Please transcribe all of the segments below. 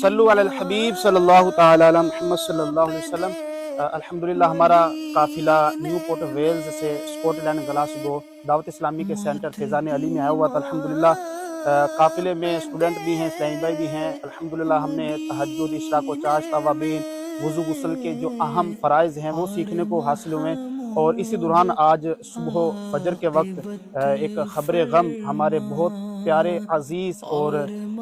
صلو علی الحبیب صلی اللہ تعالی علی محمد صلی اللہ علیہ وسلم۔ الحمدللہ ہمارا قافلہ نیو پورٹ ویلز سے اسکاٹ لینڈ گلاسگو دعوت اسلامی کے سینٹر فیضان علی میں آیا ہوا تھا۔ الحمدللہ قافلے میں اسٹوڈنٹ بھی ہیں، اسلامی بھائی بھی ہیں۔ الحمدللہ ہم نے تہجد، اشراق و چاشت، توابین، وضو غسل کے جو اہم فرائض ہیں وہ سیکھنے کو حاصل ہوئے، اور اسی دوران آج صبح فجر کے وقت ایک خبر غم ہمارے بہت پیارے عزیز اور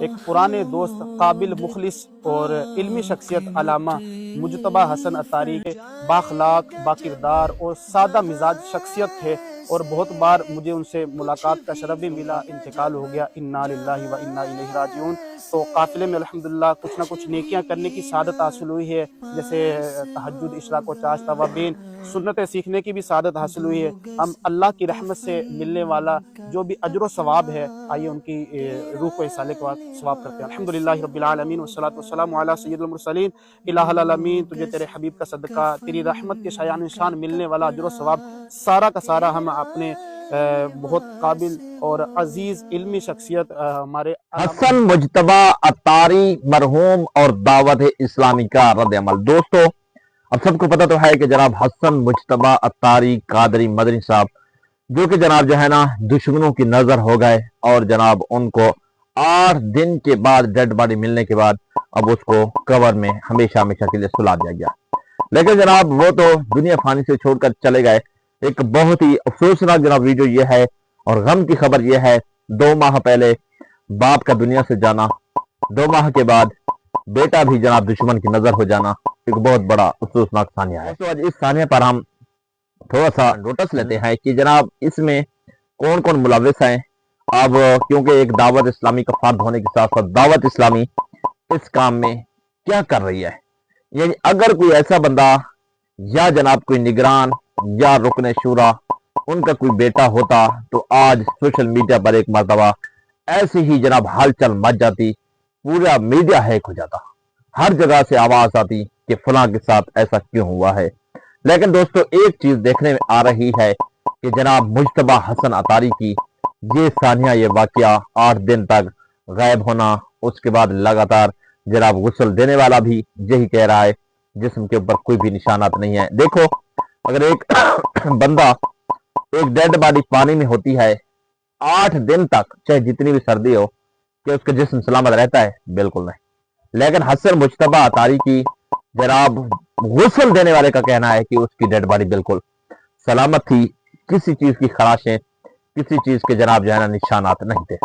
ایک پرانے دوست، قابل مخلص اور علمی شخصیت علامہ مجتبیٰ حسن عطاری کے بااخلاق، باکردار اور سادہ مزاج شخصیت تھے، اور بہت بار مجھے ان سے ملاقات کا شرف بھی ملا۔ انتقال ہو گیا، انا للہ و انا الیہ راجعون۔ تو قافلے میں الحمدللہ کچھ نہ کچھ نیکیاں کرنے کی سعادت حاصل ہوئی ہے، جیسے تہجد، اشراق و چاشت، توابین، سنتیں سیکھنے کی بھی سعادت حاصل ہوئی ہے۔ ہم اللہ کی رحمت سے ملنے والا جو بھی اجر و ثواب ہے، آئیے ان کی روح کو اصالے کا ثواب کرتے ہیں۔ الحمدللہ رب العالمین والصلاۃ والسلام علی سید المرسلین۔ الہ العالمین، تجھے تیرے حبیب کا صدقہ، تیری رحمت کے شایان نشان ملنے والا اجر و ثواب سارا کا سارا ہم اپنے بہت قابل اور عزیز علمی شخصیت ہمارے حسن مجتبیٰ عطاری مرحوم اور دعوت اسلامی کا رد عمل۔ دوستو، اب سب کو پتہ تو ہے کہ جناب حسن مجتبیٰ عطاری قادری مدنی صاحب جو کہ جناب جو ہے نا دشمنوں کی نظر ہو گئے، اور جناب ان کو 8 دن کے بعد ڈیڈ باڈی ملنے کے بعد اب اس کو قبر میں ہمیشہ ہمیشہ کے لیے سلا دیا گیا۔ لیکن جناب وہ تو دنیا فانی سے چھوڑ کر چلے گئے۔ ایک بہت ہی افسوسناک جناب ویڈیو یہ ہے اور غم کی خبر یہ ہے، 2 ماہ پہلے باپ کا دنیا سے جانا، 2 ماہ کے بعد بیٹا بھی جناب دشمن کی نظر ہو جانا، ایک بہت بڑا افسوسناک ثانیہ ہے۔ تو آج اس ثانیہ پر ہم تھوڑا سا نوٹس لیتے ہیں کہ جناب اس میں کون کون ملوث ہیں۔ اب کیونکہ ایک دعوت اسلامی کا فرد ہونے کے ساتھ ساتھ دعوت اسلامی اس کام میں کیا کر رہی ہے، یعنی اگر کوئی ایسا بندہ یا جناب کوئی نگران یا رکن شورا ان کا کوئی بیٹا ہوتا تو آج سوشل میڈیا پر ایک مرتبہ ایسی ہی جناب ہل چل مچ جاتی، پورا میڈیا ہیک ہو جاتا، ہر جگہ سے آواز آتی کہ فلاں کے ساتھ ایسا کیوں ہوا ہے۔ لیکن دوستو ایک چیز دیکھنے میں آ رہی ہے کہ جناب مجتبیٰ حسن عطاری کی یہ ثانیہ، یہ واقعہ 8 دن تک غائب ہونا، اس کے بعد لگاتار جناب غسل دینے والا بھی یہی کہہ رہا ہے جسم کے اوپر کوئی بھی نشانات نہیں ہے۔ دیکھو، اگر ایک بندہ ایک ڈیڈ باڈی پانی میں ہوتی ہے 8 دن تک، چاہے جتنی بھی سردی ہو، کہ اس کا جسم سلامت رہتا ہے؟ بالکل نہیں۔ لیکن حسن مجتبیٰ عطاری کی جناب غسل دینے والے کا کہنا ہے کہ اس کی ڈیڈ باڈی بالکل سلامت تھی، کسی چیز کی خراشیں، کسی چیز کے جناب جو ہے نا نشانات نہیں تھے۔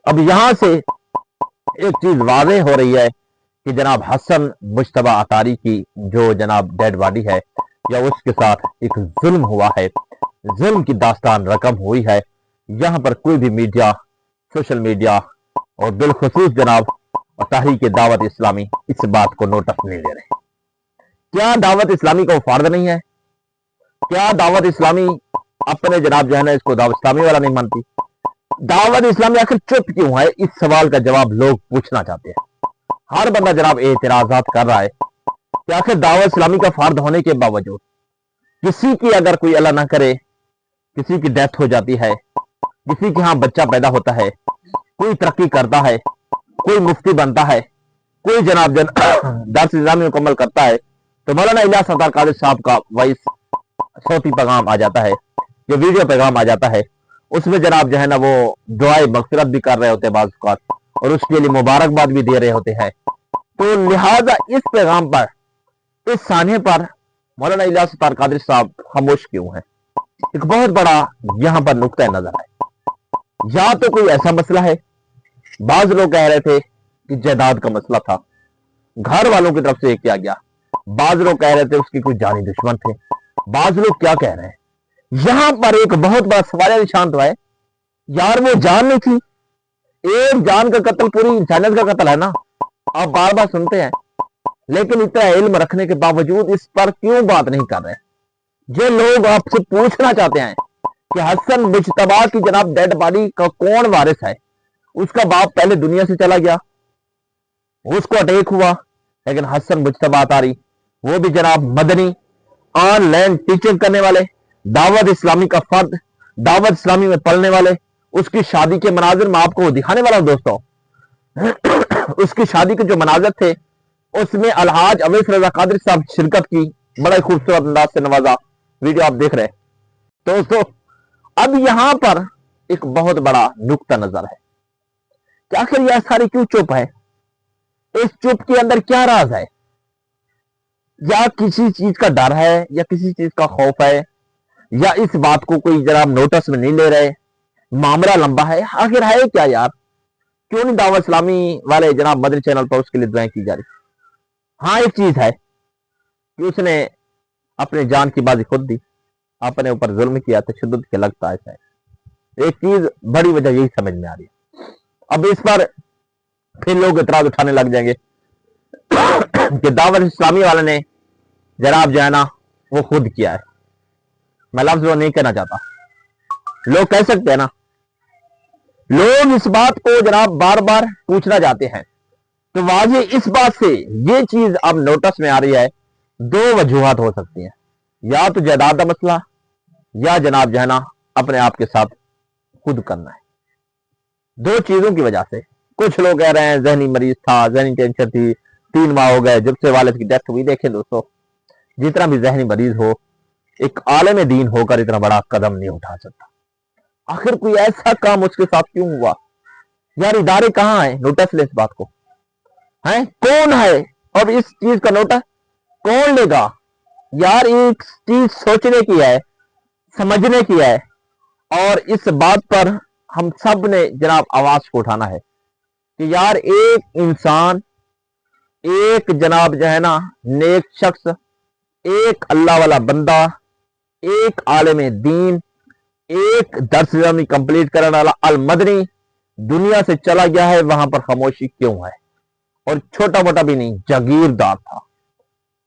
اب یہاں سے ایک چیز واضح ہو رہی ہے کہ جناب حسن مجتبیٰ عطاری کی جو جناب ڈیڈ باڈی ہے یا اس کے ساتھ ایک ظلم ہوا ہے، ظلم کی داستان رقم ہوئی ہے۔ یہاں پر کوئی بھی میڈیا، سوشل میڈیا اور بالخصوص جناب تحریک دعوت اسلامی اس بات کو نوٹس نہیں لے رہے۔ کیا دعوت اسلامی کا وہ فرد نہیں ہے؟ کیا دعوت اسلامی اپنے جناب جو ہے نا اس کو دعوت اسلامی والا نہیں مانتی؟ دعوت اسلامی آخر چپ کیوں ہے؟ اس سوال کا جواب لوگ پوچھنا چاہتے ہیں۔ ہر بندہ جناب اعتراضات کر رہا ہے کہ آخر دعوت اسلامی کا فرد ہونے کے باوجود کسی کی اگر کوئی اللہ نہ کرے کسی کی ڈیتھ ہو جاتی ہے، کسی کے ہاں بچہ پیدا ہوتا ہے، کوئی ترقی کرتا ہے، کوئی مفتی بنتا ہے، کوئی جناب درس نظامی مکمل کرتا ہے، تو مولانا الیاس عطار قادری صاحب کا وائس صوتی پیغام آ جاتا ہے، جو ویڈیو پیغام آ جاتا ہے، اس میں جناب جو ہے نا وہ دعائے مغفرت بھی کر رہے ہوتے ہیں بعض اوقات، اور اس کے لیے مبارکباد بھی دے رہے ہوتے ہیں۔ تو لہٰذا اس پیغام پر، اس ثانیے پر مولانا الیاس عطار قادری صاحب خاموش کیوں ہیں؟ ایک بہت بڑا یہاں پر نقطہ نظر ہے۔ یا تو کوئی ایسا مسئلہ ہے، بعض لوگ کہہ رہے تھے کہ جائیداد کا مسئلہ تھا، گھر والوں کی طرف سے یہ کیا گیا، بعض لوگ کہہ رہے تھے اس کی کوئی جانی دشمن تھے، بعض لوگ کیا کہہ رہے ہیں؟ یہاں پر ایک بہت بڑا سوال نشان تو ہے، یار وہ جان نہیں تھی، ایک جان کا قتل پوری انسانیت کا قتل ہے نا، آپ بار بار سنتے ہیں، لیکن اتنا علم رکھنے کے باوجود اس پر کیوں بات نہیں کر رہے؟ جو لوگ آپ سے پوچھنا چاہتے ہیں کہ حسن مجتبیٰ کی جناب ڈیڈ باڈی کا کون وارث ہے، اس کا باپ پہلے دنیا سے چلا گیا، اس کو اٹیک ہوا، لیکن حسن مجتبیٰ عطاری وہ بھی جناب مدنی آن لائن ٹیچنگ کرنے والے، دعوت اسلامی کا فرد، دعوت اسلامی میں پڑھنے والے، اس کی شادی کے مناظر میں آپ کو دکھانے والا ہوں دوستوں۔ اس کی شادی کے جو مناظر تھے اس میں الحاج اویس رضا قادری صاحب شرکت کی، بڑا ہی خوبصورت انداز سے نوازا، ویڈیو آپ دیکھ رہے ہیں دوستو۔ اب یہاں پر ایک بہت بڑا نقطہ نظر ہے کہ آخر یہ ساری کیوں چپ ہے، اس چپ کے اندر کیا راز ہے؟ یا کسی چیز کا ڈر ہے، یا کسی چیز کا خوف ہے، یا اس بات کو کوئی جناب نوٹس میں نہیں لے رہے، معاملہ لمبا ہے، آخر ہے کیا یار؟ کیوں نہیں دعوت اسلامی والے جناب مدنی چینل پر اس کے لیے دعائیں کی جا رہی؟ ہاں ایک چیز ہے کہ اس نے اپنے جان کی بازی خود دی، اپنے اوپر ظلم کیا، تشدد کے لگتا ایسا ہے، ایک چیز بڑی وجہ یہی سمجھ میں آ رہی ہے۔ اب اس پر پھر لوگ اعتراض اٹھانے لگ جائیں گے کہ دعوت اسلامی والے نے جناب جو ہے نا وہ خود کیا ہے۔ میں لفظ وہ نہیں کہنا چاہتا، لوگ کہہ سکتے ہیں نا، لوگ اس بات کو جناب بار بار پوچھنا چاہتے ہیں، تو واضح اس بات سے یہ چیز اب نوٹس میں آ رہی ہے، دو وجوہات ہو سکتی ہیں، یا تو جائیداد کا مسئلہ، یا جناب جو ہے نا اپنے آپ کے ساتھ خود کرنا ہے۔ دو چیزوں کی وجہ سے کچھ لوگ کہہ رہے ہیں ذہنی مریض تھا، ذہنی ٹینشن تھی، 3 ماہ ہو گئے جب سے والد کی ڈیتھ ہوئی۔ دیکھیں دوستو، جتنا بھی ذہنی مریض ہو، ایک عالم دین ہو کر اتنا بڑا قدم نہیں اٹھا سکتا۔ آخر کوئی ایسا کام اس کے ساتھ کیوں ہوا؟ یار ادارے کہاں ہیں؟ نوٹس لے اس بات کو، ہیں کون ہے؟ اور اس چیز کا نوٹس کون لے گا؟ یار ایک چیز سوچنے کی ہے، سمجھنے کی ہے، اور اس بات پر ہم سب نے جناب آواز کو اٹھانا ہے کہ یار ایک انسان، ایک جناب جو ہے نا نیک شخص، ایک اللہ والا بندہ، ایک عالم دین، ایک درس علمی کمپلیٹ کرنے والا المدنی دنیا سے چلا گیا ہے، وہاں پر خاموشی کیوں ہے؟ اور چھوٹا موٹا بھی نہیں، جاگیردار تھا،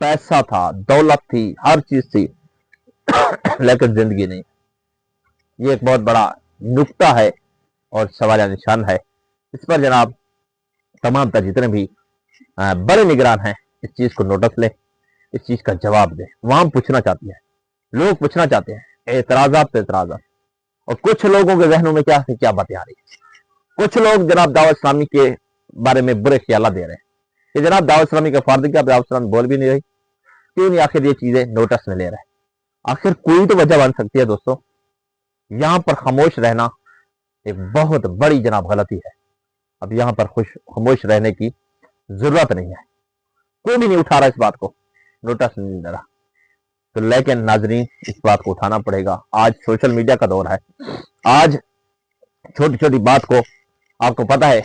پیسہ تھا، دولت تھی، ہر چیز تھی، لیکن زندگی نہیں۔ یہ ایک بہت بڑا نقطہ ہے اور سوال نشان ہے۔ اس پر جناب تمام جتنے بھی بڑے نگران ہیں اس چیز کو نوٹس لیں، اس چیز کا جواب دیں۔ وہاں پوچھنا چاہتی ہے، لوگ پوچھنا چاہتے ہیں، اعتراضات پہ اعتراضات، اور کچھ لوگوں کے ذہنوں میں کیا باتیں آ رہی ہیں۔ کچھ لوگ جناب دعوت اسلامی کے بارے میں برے خیالات دے رہے ہیں کہ جناب دعوت اسلامی کا فرض کیا، دعوت اسلامی بول بھی نہیں رہی، کیوں نہیں آخر یہ چیزیں نوٹس میں لے رہے ہیں؟ آخر کوئی تو وجہ بن سکتی ہے دوستو۔ یہاں پر خاموش رہنا ایک بہت بڑی جناب غلطی ہے۔ اب یہاں پر خاموش رہنے کی ضرورت نہیں ہے، کوئی بھی نہیں اٹھا رہا اس بات کو، نوٹس نہیں دے رہا، تو لیکن ناظرین اس بات کو اٹھانا پڑے گا۔ آج سوشل میڈیا کا دور ہے، آج چھوٹی چھوٹی بات کو آپ کو پتا ہے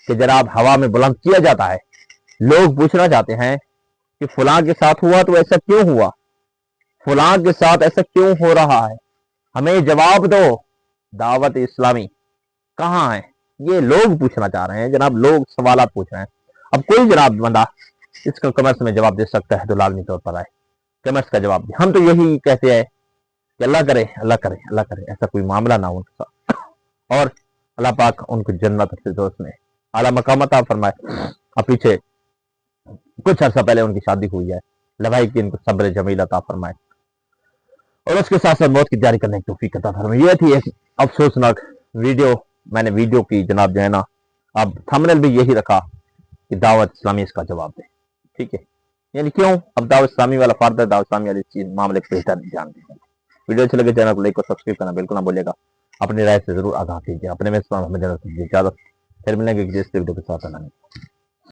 کہ جناب ہوا میں بلند کیا جاتا ہے۔ لوگ پوچھنا چاہتے ہیں کہ فلاں کے ساتھ ہوا تو ایسا کیوں ہوا، فلاں کے ساتھ ایسا کیوں ہو رہا ہے، ہمیں جواب دو، دعوت اسلامی کہاں ہے؟ یہ لوگ پوچھنا چاہ رہے ہیں جناب، لوگ سوالات پوچھ رہے ہیں۔ اب کوئی جناب بندہ اس کا کمرس میں جواب دے سکتا ہے تو لازمی طور پر آئے، کمرس کا جواب دے۔ ہم تو یہی کہتے ہیں کہ اللہ کرے اللہ کرے اللہ کرے ایسا کوئی معاملہ نہ ہو ان کے ساتھ، اور اللہ پاک ان کو جنت الفردوس میں اعلیٰ مقام عطا فرمائے۔ اب پیچھے کچھ عرصہ پہلے ان کی شادی ہوئی ہے، لبائی کی ان کو صبر جمیل عطا فرمائے، اور اس کے ساتھ ساتھ موت کی تیاری کرنے کی توفیق عطا فرمائے۔ یہ تھی ایک افسوسناک ویڈیو، میں نے ویڈیو کی جناب جو ہے نا اب تھمبنیل بھی یہی رکھا کہ دعوت اسلامی اس کا جواب دے، ٹھیک ہے؟ یعنی کیوں؟ اب دعوت اسلامی والا فرد ہے، دعوت اسلامی والی چیز معاملے کو بہتر نہیں جانتے ہیں۔ ویڈیو اچھے لگے چینل کو لائک اور سبسکرائب کرنا بالکل نہ بولیے گا، اپنی رائے سے ضرور آگاہ کیجیے۔ اپنے میں اجازت، پھر ملیں گے جس ویڈیو کے ساتھ۔